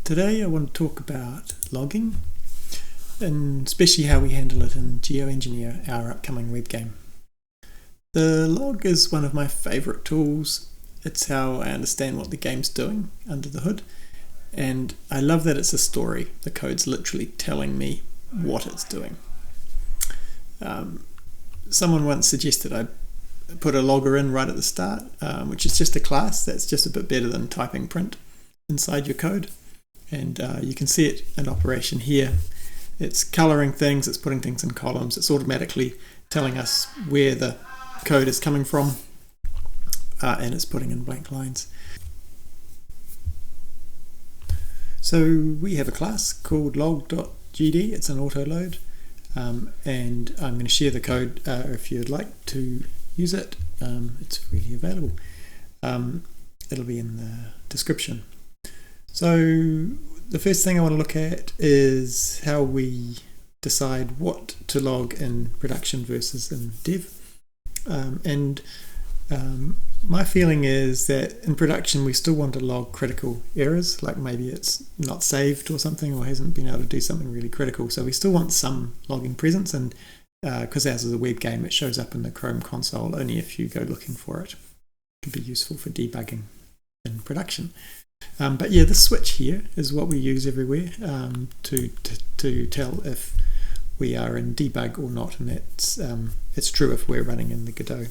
Today I want to talk about logging, and especially how we handle it in Geoengineer, our upcoming web game. The log is one of my favourite tools. It's how I understand what the game's doing under the hood, and I love that it's a story. The code's literally telling me what it's doing. Someone once suggested I put a logger in right at the start, which is just a class that's just a bit better than typing print inside your code. And you can see it in operation here. It's colouring things, it's putting things in columns, it's automatically telling us where the code is coming from, and it's putting in blank lines. So we have a class called log.gd, it's an auto load, and I'm going to share the code if you'd like to use it. It's freely available. It'll be in the description. So the first thing I want to look at is how we decide what to log in production versus in dev. My feeling is that in production we still want to log critical errors, like maybe it's not saved or something, or hasn't been able to do something really critical. So we still want some logging presence, and because ours is a web game, it shows up in the Chrome console only if you go looking for it. It could be useful for debugging in production. But yeah, the switch here is what we use everywhere to tell if we are in debug or not, and it's true if we're running in the Godot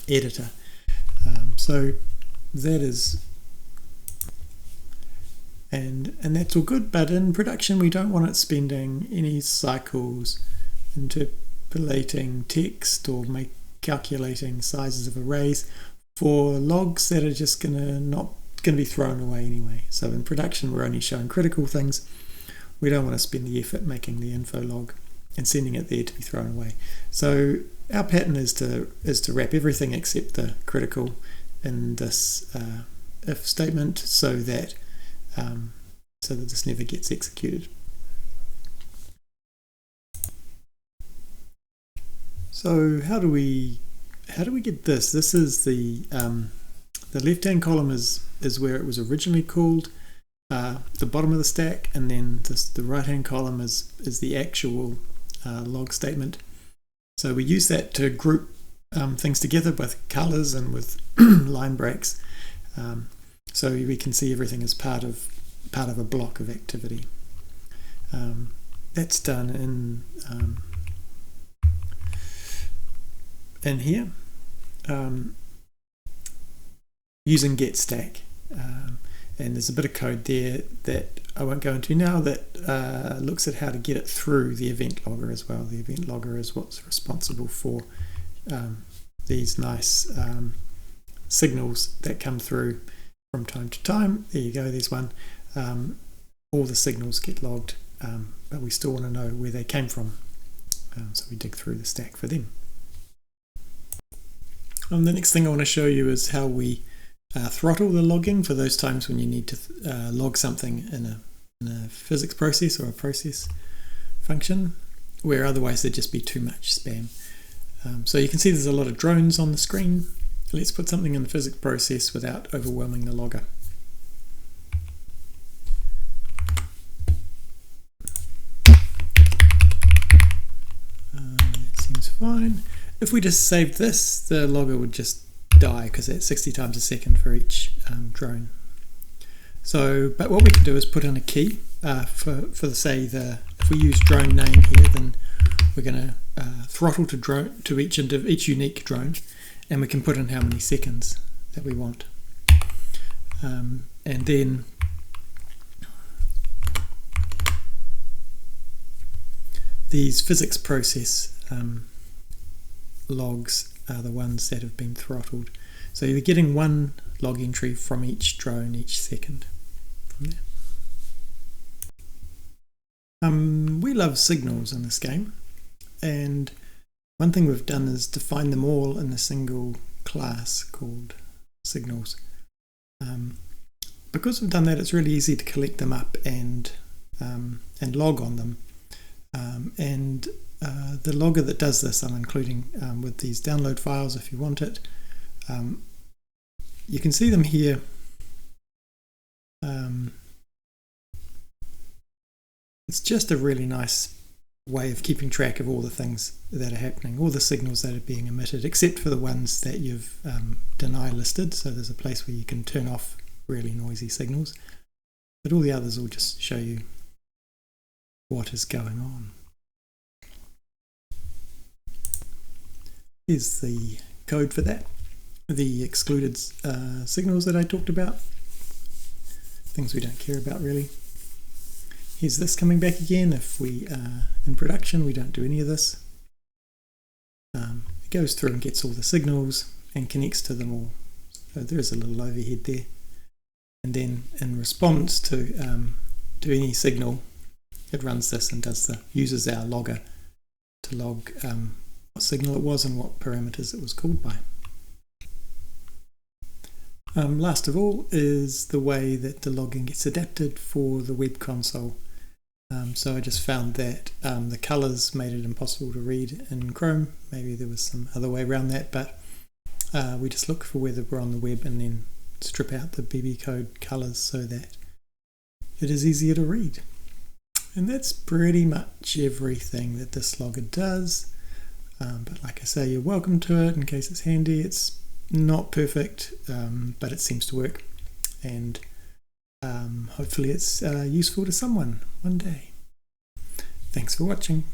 editor. So that is, and that's all good. But in production, we don't want it spending any cycles interpolating text or calculating sizes of arrays for logs that are just going to be thrown away anyway. So in production we're only showing critical things. We don't want to spend the effort making the info log and sending it there to be thrown away. So our pattern is to wrap everything except the critical in this if statement so that this never gets executed. So how do we get this? This is the left-hand column is where it was originally called, the bottom of the stack, and then the right-hand column is the actual log statement. So we use that to group things together with colors and with line breaks, so we can see everything as part of a block of activity. That's done in here. Using getStack, and there's a bit of code there that I won't go into now that looks at how to get it through the event logger as well. The event logger is what's responsible for these nice signals that come through from time to time. There you go, there's one. All the signals get logged, but we still want to know where they came from, so we dig through the stack for them. The next thing I want to show you is how we throttle the logging for those times when you need to log something in a physics process or a process function, where otherwise there'd just be too much spam. So you can see there's a lot of drones on the screen. Let's put something in the physics process without overwhelming the logger. It seems fine. If we just saved this, the logger would just die because it's 60 times a second for each drone. But what we can do is put in a key if we use drone name here, then we're going to throttle to each unique drone, and we can put in how many seconds that we want, and then these physics process logs are the ones that have been throttled. So you're getting one log entry from each drone each second from there. We love signals in this game, and one thing we've done is define them all in a single class called signals. Because we've done that, it's really easy to collect them up and log on them. The logger that does this I'm including with these download files if you want it. You can see them here It's just a really nice way of keeping track of all the things that are happening, all the signals that are being emitted, except for the ones that you've deny listed. So there's a place where you can turn off really noisy signals, but all the others will just show you what is going on. Here's the code for that. The excluded signals that I talked about, things we don't care about really. Here's this coming back again. If we are in production, we don't do any of this. It goes through and gets all the signals and connects to them all. So there's a little overhead there. And then in response to any signal, it runs this and uses our logger to log what signal it was and what parameters it was called by. Last of all is the way that the logging gets adapted for the web console. So I just found that the colors made it impossible to read in Chrome. Maybe there was some other way around that, but we just look for whether we're on the web and then strip out the BB code colors so that it is easier to read. And that's pretty much everything that this logger does. But like I say, you're welcome to it in case it's handy. It's not perfect, but it seems to work, and hopefully it's useful to someone one day. Thanks for watching.